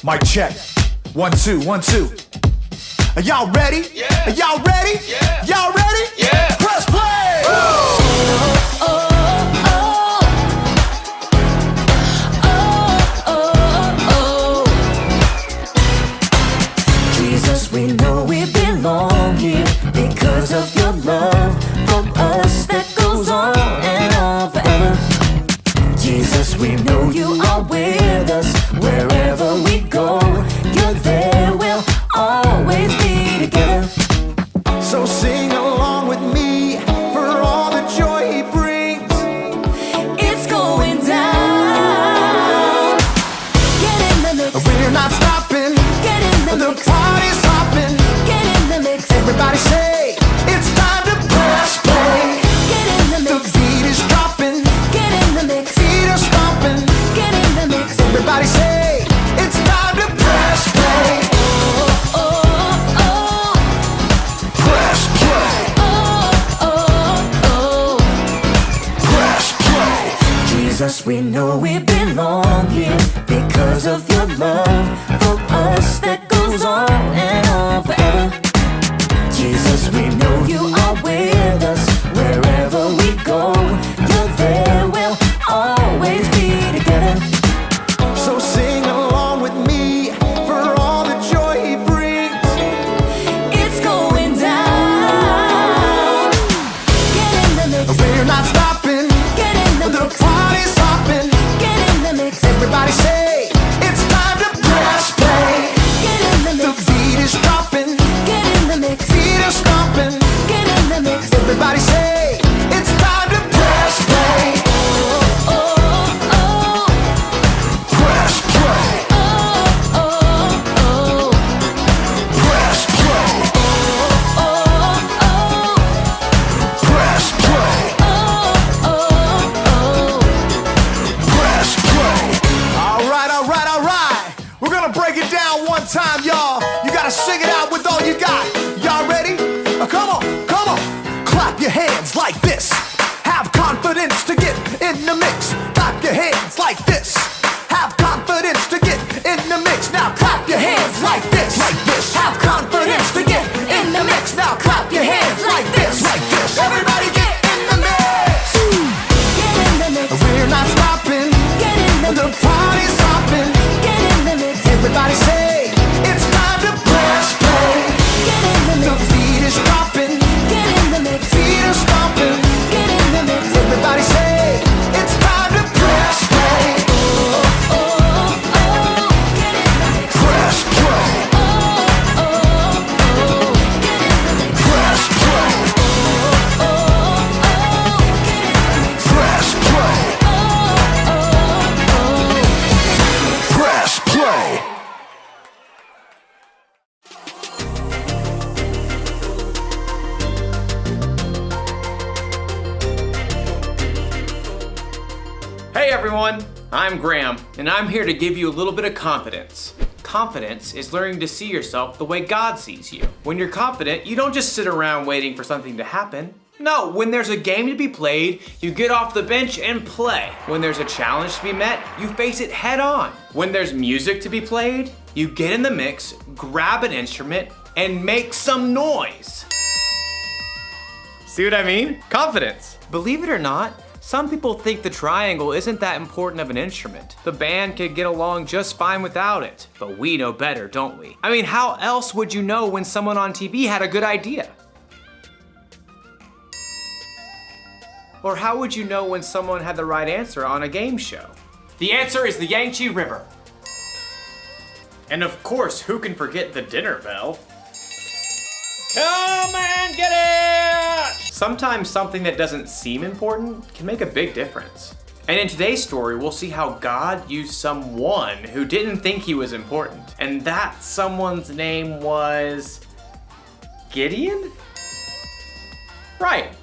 Mic check. 1, 2, 1, 2. Are y'all ready? Yeah. Are y'all ready? Yeah. Y'all ready? Yeah. Press play! Jesus, we know we belong here because of your love for us that goes on and on forever. Jesus, we know you are with us wherever we go. You're there, we'll always be together. So sing along with me for all the joy he brings. It's going down. Get in the mix. We're not stopping. Get in the The mix. party's hopping. Get in the mix. Everybody say, it's time to press play. Get in the The mix. beat is dropping. Get in the mix. Feet are stomping. Get in the mix. Everybody say, it's time to press play. Oh, oh, oh. Press play. Oh, oh, oh. Press play. Jesus, we know we belong here because of your love for us that goes on and on forever. Jesus, we know you are with us wherever we go. You're there, we'll always be together. So sing along with me for all the joy he brings. It's going down. Get in the mix. We're not stopping. Get in the The mix. party's hopping. Get in the mix. Everybody say, it's time to press play. Get in the The mix. beat is dropping. Get in the mix. Feet are stomping. Get in the mix. Everybody say, it's time to press play. Oh, oh, oh. Press play. Oh, oh, oh. Press play. Oh, oh. Press play. Oh, oh, Press play. All right, all right, all right. We're gonna break it down one time, y'all. You gotta sing it out with all you got. Y'all ready? Come on, come on. Clap your hands like this. Have confidence to get in the mix. Clap your hands like this. Have confidence to get in the mix. Now clap your hands like this. Like this. Have confidence to get in the mix. Now clap your hands like this. Like this. Everybody get in the mix. Get in the mix. We're not stopping. Get in the The mix. party's hopping. Get in the mix. Everybody say, it's time to press play. Get in the The mix. beat is dropping. Get in the mix. Feet are stomping. Get in the mix. Everybody say, it's time to press play. Oh, oh. Get in the mix. Press play. Oh, oh. Get in the mix. Press play. Oh, oh. Get in the mix. Press play. Oh, Press play. Hey everyone, I'm Graham, and I'm here to give you a little bit of confidence. Confidence is learning to see yourself the way God sees you. When you're confident, you don't just sit around waiting for something to happen. No, when there's a game to be played, you get off the bench and play. When there's a challenge to be met, you face it head on. When there's music to be played, you get in the mix, grab an instrument, and make some noise. See what I mean? Confidence. Believe it or not, some people think the triangle isn't that important of an instrument. The band could get along just fine without it. But we know better, don't we? I mean, how else would you know when someone on TV had a good idea? Or how would you know when someone had the right answer on a game show? The answer is the Yangtze River. And of course, who can forget the dinner bell? Come and get it! Sometimes something that doesn't seem important can make a big difference. And in today's story, we'll see how God used someone who didn't think he was important. And that someone's name was Gideon? Right,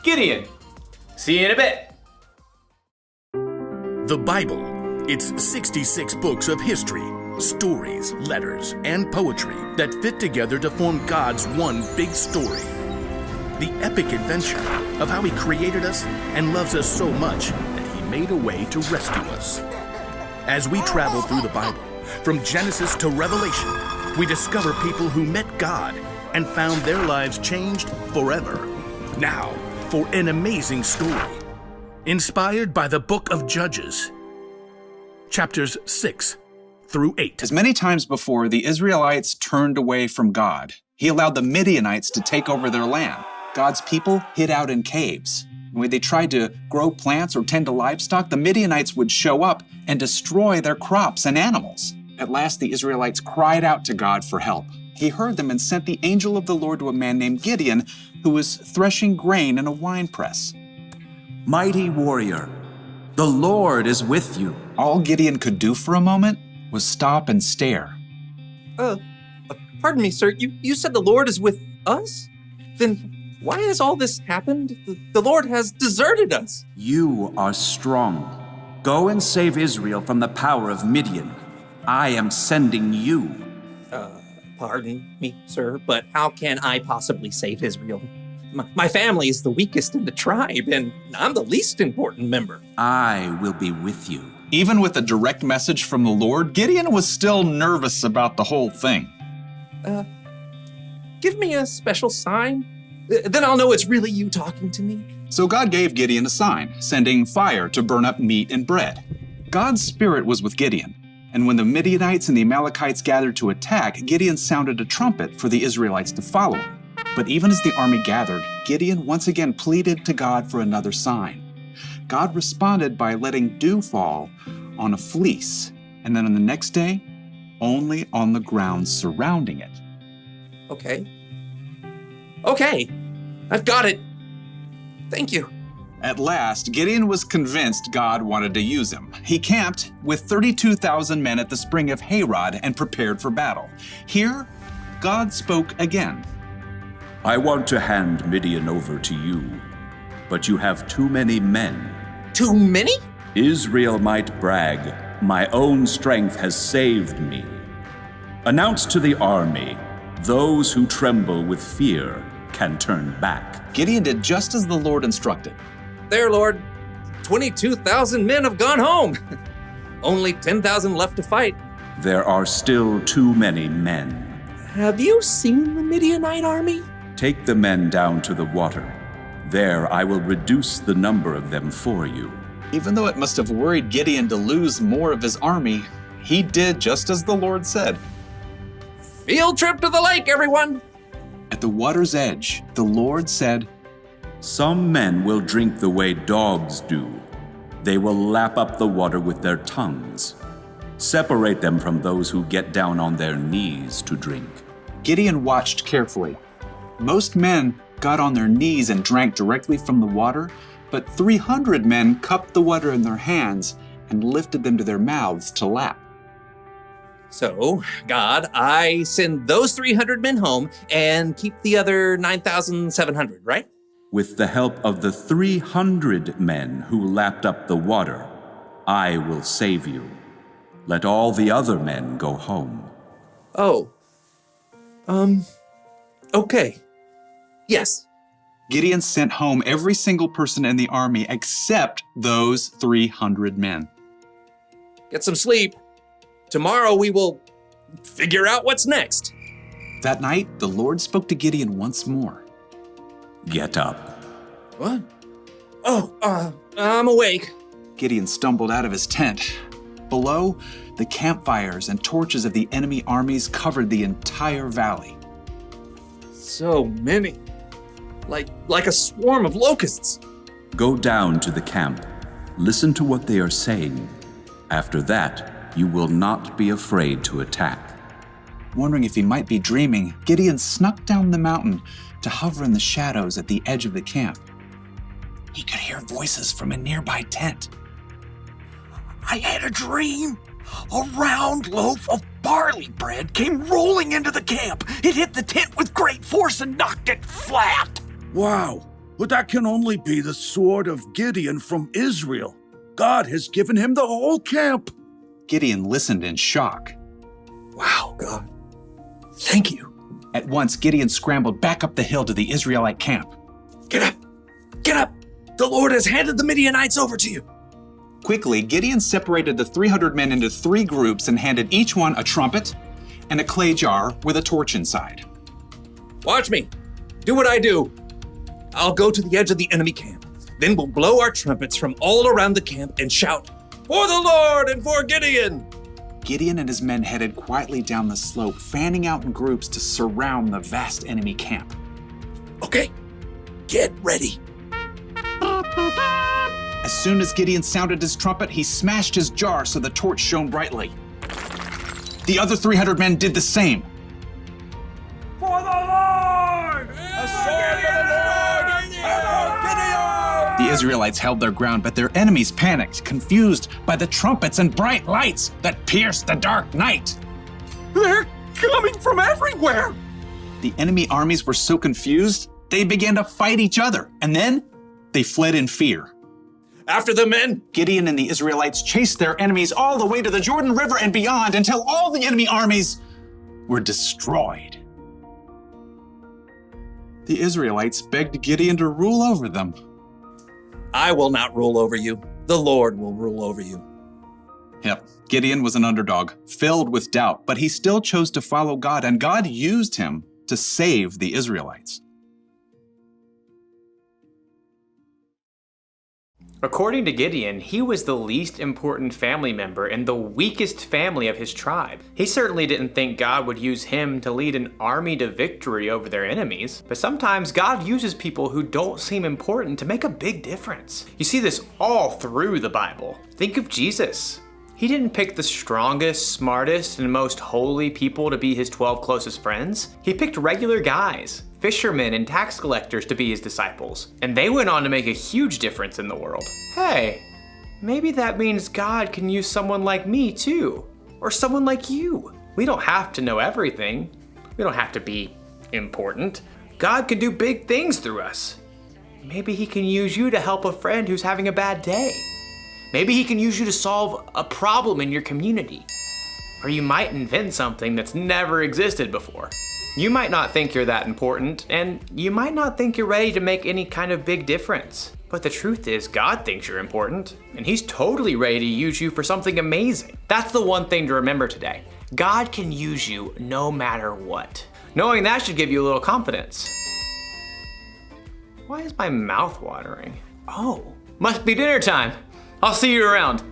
Gideon. See you in a bit. The Bible. It's 66 books of history, stories, letters, and poetry that fit together to form God's one big story. The epic adventure of how He created us and loves us so much that He made a way to rescue us. As we travel through the Bible, From Genesis to Revelation, we discover people who met God and found their lives changed forever. Now, for an amazing story, inspired by the book of Judges, chapters 6 through 8. As many times before, the Israelites turned away from God. He allowed the Midianites to take over their land. God's people hid out in caves. When they tried to grow plants or tend to livestock, the Midianites would show up and destroy their crops and animals. At last, the Israelites cried out to God for help. He heard them and sent the angel of the Lord to a man named Gideon, who was threshing grain in a winepress. Mighty warrior, the Lord is with you. All Gideon could do for a moment was stop and stare. Pardon me, sir. You said the Lord is with us? Then why has all this happened? The Lord has deserted us. You are strong. Go and save Israel from the power of Midian. I am sending you. Pardon me, sir, but how can I possibly save Israel? My family is the weakest in the tribe, and I'm the least important member. I will be with you. Even with a direct message from the Lord, Gideon was still nervous about the whole thing. Give me a special sign. Then I'll know it's really you talking to me. So God gave Gideon a sign, sending fire to burn up meat and bread. God's spirit was with Gideon, and when the Midianites and the Amalekites gathered to attack, Gideon sounded a trumpet for the Israelites to follow him. But even as the army gathered, Gideon once again pleaded to God for another sign. God responded by letting dew fall on a fleece, and then on the next day, only on the ground surrounding it. Okay, I've got it. Thank you. At last, Gideon was convinced God wanted to use him. He camped with 32,000 men at the spring of Harod and prepared for battle. Here, God spoke again. I want to hand Midian over to you, but you have too many men. Too many? Israel might brag, my own strength has saved me. Announce to the army, those who tremble with fear can turn back. Gideon did just as the Lord instructed. There, Lord. 22,000 men have gone home. Only 10,000 left to fight. There are still too many men. Have you seen the Midianite army? Take the men down to the water. There I will reduce the number of them for you. Even though it must have worried Gideon to lose more of his army, he did just as the Lord said. Field trip to the lake, everyone! At the water's edge, the Lord said, Some men will drink the way dogs do. They will lap up the water with their tongues. Separate them from those who get down on their knees to drink. Gideon watched carefully. Most men got on their knees and drank directly from the water, but 300 men cupped the water in their hands and lifted them to their mouths to lap. So, God, I send those 300 men home and keep the other 9,700, right? With the help of the 300 men who lapped up the water, I will save you. Let all the other men go home. Okay. Yes. Gideon sent home every single person in the army except those 300 men. Get some sleep. Tomorrow we will figure out what's next. That night, the Lord spoke to Gideon once more. Get up. What? I'm awake. Gideon stumbled out of his tent. Below, the campfires and torches of the enemy armies covered the entire valley. So many. Like a swarm of locusts. Go down to the camp. Listen to what they are saying. After that, you will not be afraid to attack. Wondering if he might be dreaming, Gideon snuck down the mountain to hover in the shadows at the edge of the camp. He could hear voices from a nearby tent. I had a dream. A round loaf of barley bread came rolling into the camp. It hit the tent with great force and knocked it flat. Wow, but that can only be the sword of Gideon from Israel. God has given him the whole camp. Gideon listened in shock. Wow, God. Thank you. At once, Gideon scrambled back up the hill to the Israelite camp. Get up! Get up! The Lord has handed the Midianites over to you. Quickly, Gideon separated the 300 men into 3 groups and handed each one a trumpet and a clay jar with a torch inside. Watch me. Do what I do. I'll go to the edge of the enemy camp. Then we'll blow our trumpets from all around the camp and shout, "For the Lord and for Gideon!" Gideon and his men headed quietly down the slope, fanning out in groups to surround the vast enemy camp. Okay, get ready. As soon as Gideon sounded his trumpet, he smashed his jar so the torch shone brightly. The other 300 men did the same. For the Lord! A sword for the Lord! Gideon! The Israelites held their ground, but their enemies panicked, confused by the trumpets and bright lights that pierced the dark night. They're coming from everywhere! The enemy armies were so confused, they began to fight each other, and then they fled in fear. After the men! Gideon and the Israelites chased their enemies all the way to the Jordan River and beyond until all the enemy armies were destroyed. The Israelites begged Gideon to rule over them. I will not rule over you. The Lord will rule over you. Yep, Gideon was an underdog, filled with doubt, but he still chose to follow God, and God used him to save the Israelites. According to Gideon, he was the least important family member and the weakest family of his tribe. He certainly didn't think God would use him to lead an army to victory over their enemies. But sometimes God uses people who don't seem important to make a big difference. You see this all through the Bible. Think of Jesus. He didn't pick the strongest, smartest, and most holy people to be his 12 closest friends. He picked regular guys, fishermen and tax collectors to be his disciples, and they went on to make a huge difference in the world. Hey, maybe that means God can use someone like me too, or someone like you. We don't have to know everything. We don't have to be important. God can do big things through us. Maybe he can use you to help a friend who's having a bad day. Maybe he can use you to solve a problem in your community. Or you might invent something that's never existed before. You might not think you're that important, and you might not think you're ready to make any kind of big difference. But the truth is, God thinks you're important, and he's totally ready to use you for something amazing. That's the one thing to remember today. God can use you no matter what. Knowing that should give you a little confidence. Why is my mouth watering? Oh, must be dinner time. I'll see you around.